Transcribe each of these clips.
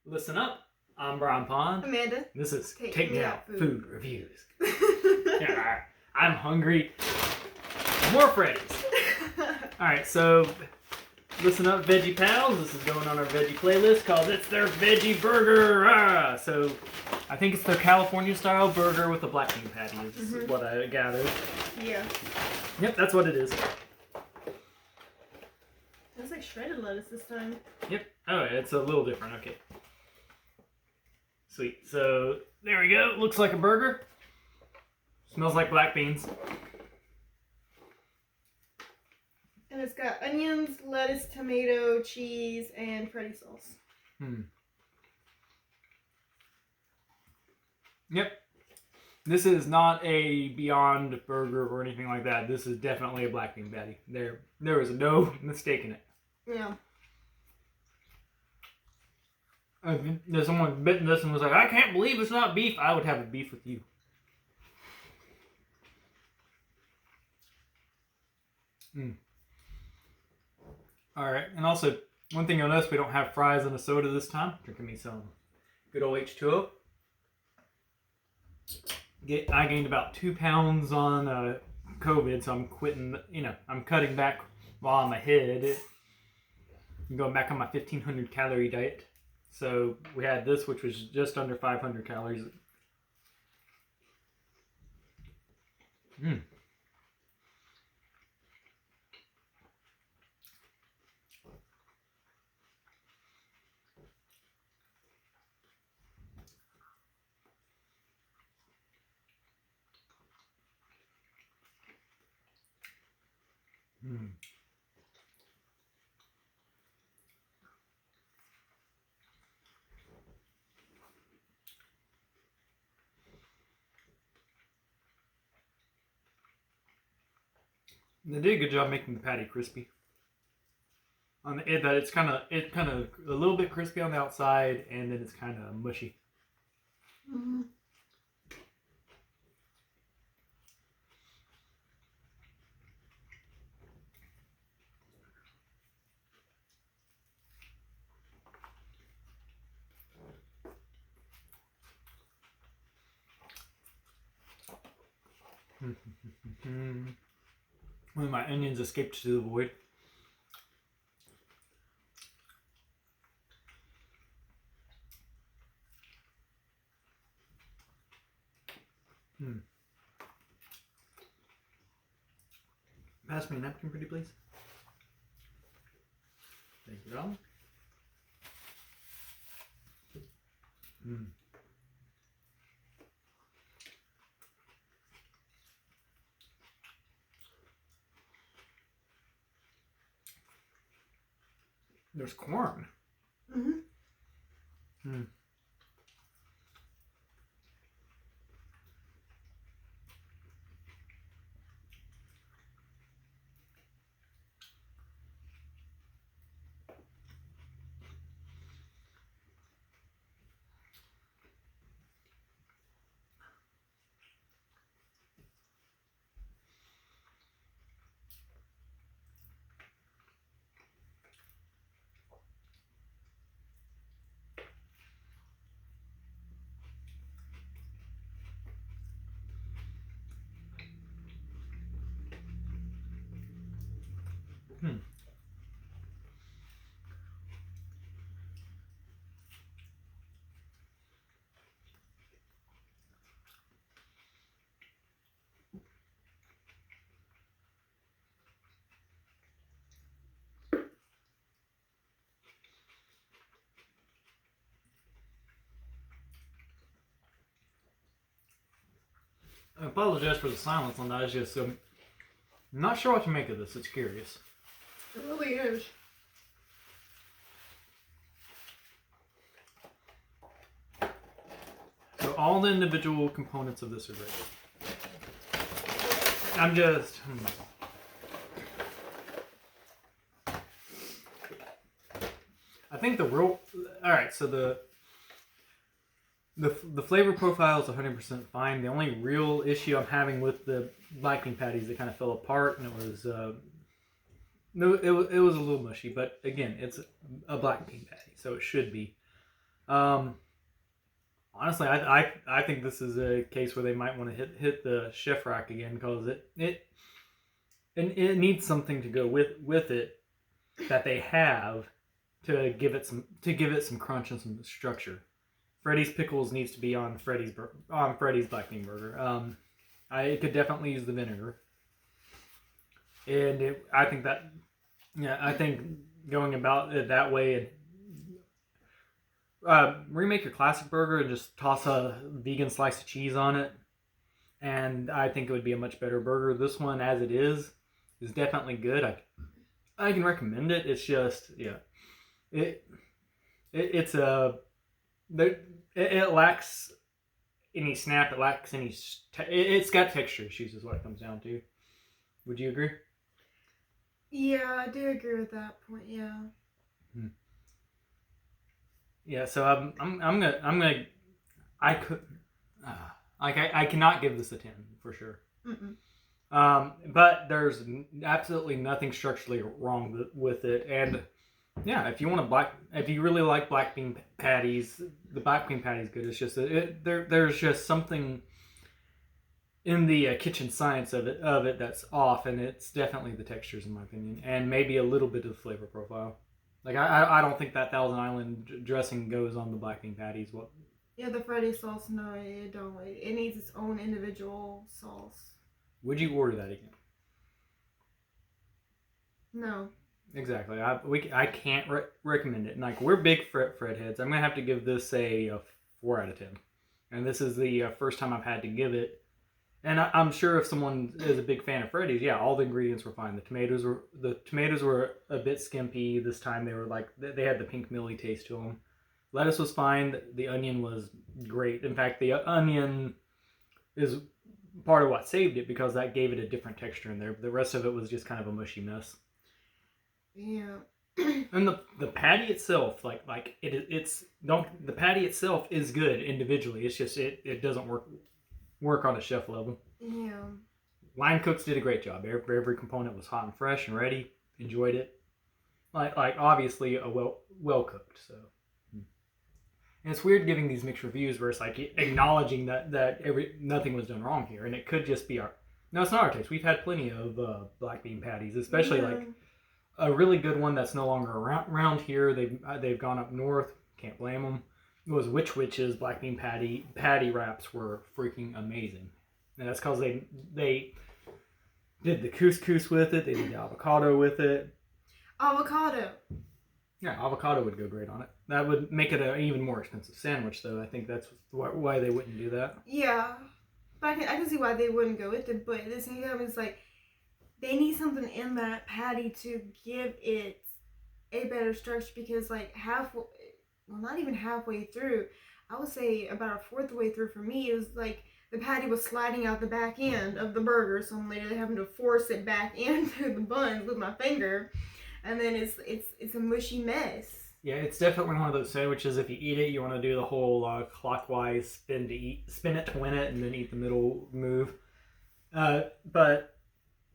Listen up. I'm Brian Pond. Amanda. This is Take Take Me Me Out Out Food. Food Reviews. Yeah, I'm hungry. More Freddy's. Alright, so listen up, Veggie Pals. This is going on our veggie playlist called It's Their Veggie Burger. So I think it's their California style burger with a black bean patty is what I gathered. Yeah. Yep, that's what it is. That's like shredded lettuce this time. Yep. Oh, it's a little different. Okay. Sweet. So there we go. Looks like a burger. Smells like black beans. And it's got onions, lettuce, tomato, cheese, and Freddy sauce. Yep. This is not a Beyond Burger or anything like that. This is definitely a black bean patty. There was no mistake in it. Yeah. If someone bitten this and was like, I can't believe it's not beef, I would have a beef with you. Alright, and also, one thing you'll notice, we don't have fries and a soda this time. Drinking me some good old H2O. I gained about 2 pounds on COVID, so I'm quitting, I'm cutting back while I'm ahead. I'm going back on my 1,500 calorie diet. So we had this, which was just under 500 calories. They did a good job making the patty crispy. On the that it's kind of a little bit crispy on the outside, and then it's kind of mushy. When my onions escaped to the void. Pass me a napkin, pretty please. Thank you, darling. There's corn. I apologize for the silence on that. It's just I'm not sure what to make of this. It's curious. It really is. So all the individual components of this are great. I'm just... I think the real... Alright, so the flavor profile is 100% fine. The only real issue I'm having with the black bean patties, they kind of fell apart, and it was no, it was a little mushy. But again, it's a black bean patty, so it should be Honestly, I think this is a case where they might want to hit the chef rack again because it needs something to go with it that they have to give it some crunch and some structure. Freddy's pickles needs to be on Freddy's black bean burger. I could definitely use the vinegar, and I think that I think going about it that way and remake your classic burger and just toss a vegan slice of cheese on it, and I think it would be a much better burger. This one, as it is definitely good. I can recommend it. It's just it's a it lacks any snap. It lacks any. It's got texture issues, is what it comes down to. Would you agree? Yeah, I do agree with that point. Yeah. Yeah. So I'm gonna I could I cannot give this a 10 for sure. But there's absolutely nothing structurally wrong with it, and yeah, if you really like black bean patties, the black bean patty is good. It's just there's just something in the kitchen science of it that's off, and it's definitely the textures in my opinion, and maybe a little bit of the flavor profile. Like I don't think that Thousand Island dressing goes on the black bean patties. What? Yeah, the Freddy sauce. No, it don't. It needs its own individual sauce. Would you order that again? No. Exactly. I can't recommend it. And like we're big Fred heads. I'm gonna have to give this a 4 out of 10. And this is the first time I've had to give it. And I'm sure if someone is a big fan of Freddy's, yeah, all the ingredients were fine. The tomatoes were a bit skimpy this time. They were like they had the pink milly taste to them. Lettuce was fine. The onion was great. In fact, the onion is part of what saved it because that gave it a different texture in there. The rest of it was just kind of a mushy mess. Yeah. And the patty itself, the patty itself is good individually. It's just it doesn't work on a chef level. Yeah. Line cooks did a great job. Every component was hot and fresh and ready. Enjoyed it. Like obviously a well cooked. So. And it's weird giving these mixed reviews where it's like acknowledging that nothing was done wrong here, and it could just be no, it's not our taste. We've had plenty of black bean patties, especially like a really good one that's no longer around here. They've gone up north. Can't blame them. It was Witch's black bean patty wraps were freaking amazing, and that's because they did the couscous with it. They did the avocado with it. Avocado. Yeah, avocado would go great on it. That would make it an even more expensive sandwich, though. I think that's why they wouldn't do that. Yeah, but I can see why they wouldn't go with it. But at the same time, it's like they need something in that patty to give it a better structure. Because like not even halfway through, I would say about a fourth way through for me, it was like the patty was sliding out the back end of the burger, so I'm literally having to force it back into the buns with my finger. And then it's a mushy mess. Yeah, it's definitely one of those sandwiches. If you eat it, you want to do the whole clockwise spin it to win it, and then eat the middle move. But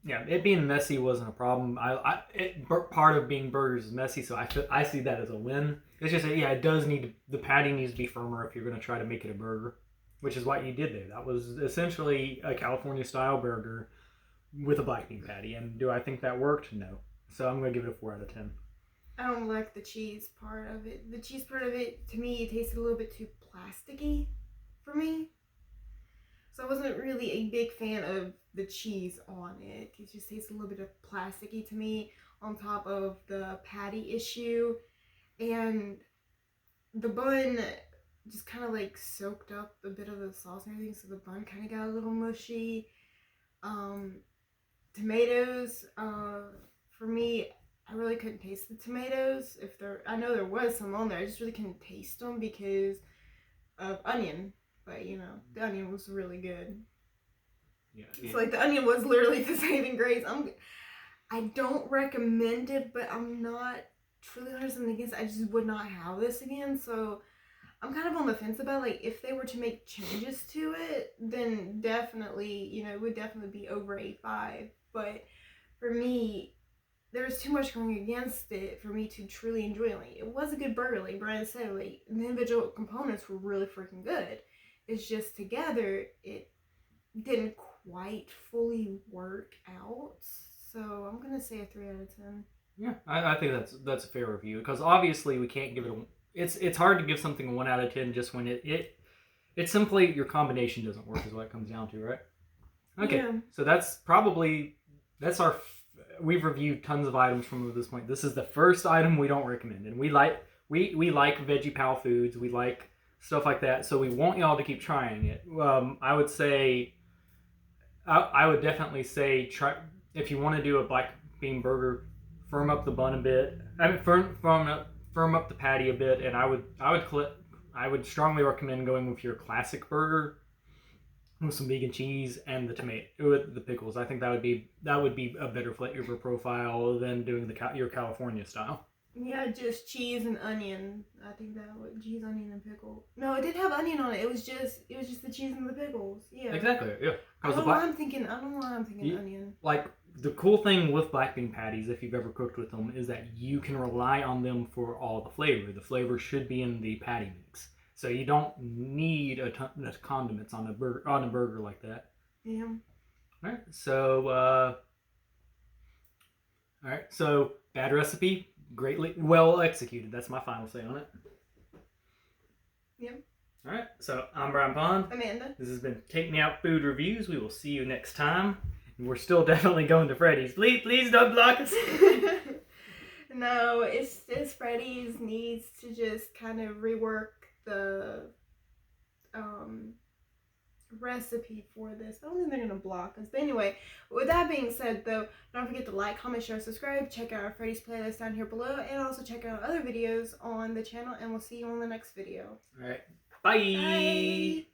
yeah, it being messy wasn't a problem. Part of being burgers is messy, so I see that as a win. It's just it does the patty needs to be firmer if you're going to try to make it a burger, which is what you did there. That was essentially a California style burger with a black bean patty. And do I think that worked? No. So I'm going to give it a 4 out of 10. I don't like the cheese part of it. The cheese part of it, to me, it tasted a little bit too plasticky for me. So I wasn't really a big fan of the cheese on it. It just tastes a little bit of plasticky to me on top of the patty issue. And the bun just kind of like soaked up a bit of the sauce and everything. So the bun kind of got a little mushy. Tomatoes, for me, I really couldn't taste the tomatoes. I know there was some on there. I just really couldn't taste them because of onion. But the onion was really good. Yeah. It's like the onion was literally the saving grace. I don't recommend it, but I'm not truly 100% against it. I just would not have this again. So I'm kind of on the fence about like if they were to make changes to it, then definitely it would definitely be over a 5. But for me, there was too much going against it for me to truly enjoy it. Like, it was a good burger, like Brian said. Like, the individual components were really freaking good. It's just together, it didn't quite fully work out. So I'm gonna say a 3 out of 10. Yeah, I think that's a fair review, because obviously we can't give it a. It's hard to give something a 1 out of 10 just when it's simply your combination doesn't work is what it comes down to, right? Okay, Yeah. so we've reviewed tons of items from this point. This is the first item we don't recommend, and we like Veggie Pal foods, we like stuff like that, so we want y'all to keep trying it. I would say, I would definitely say try if you want to do a black bean burger, firm up the bun a bit. I mean, firm up the patty a bit, and I would strongly recommend going with your classic burger with some vegan cheese and the tomato with the pickles. I think that would be a better flavor profile than doing your California style. Yeah, just cheese and onion. I think that would cheese, onion, and pickle. No, it didn't have onion on it. It was just the cheese and the pickles. Yeah. Exactly. Yeah. I don't know why I'm thinking onion. Like, the cool thing with black bean patties, if you've ever cooked with them, is that you can rely on them for all the flavor. The flavor should be in the patty mix, so you don't need a ton of condiments on a burger like that. Yeah. All right. So, bad recipe, greatly well executed. That's my final say on it. Yep. All right. So I'm Brian Pond. Amanda. This has been Take Me Out Food Reviews. We will see you next time. And we're still definitely going to Freddy's. Please don't block us. No, it's Freddy's needs to just kind of rework the recipe for this. I don't think they're gonna block us. But anyway, with that being said, though, don't forget to like, comment, share, subscribe. Check out our Freddy's playlist down here below, and also check out other videos on the channel. And we'll see you on the next video. All right. Bye. Bye.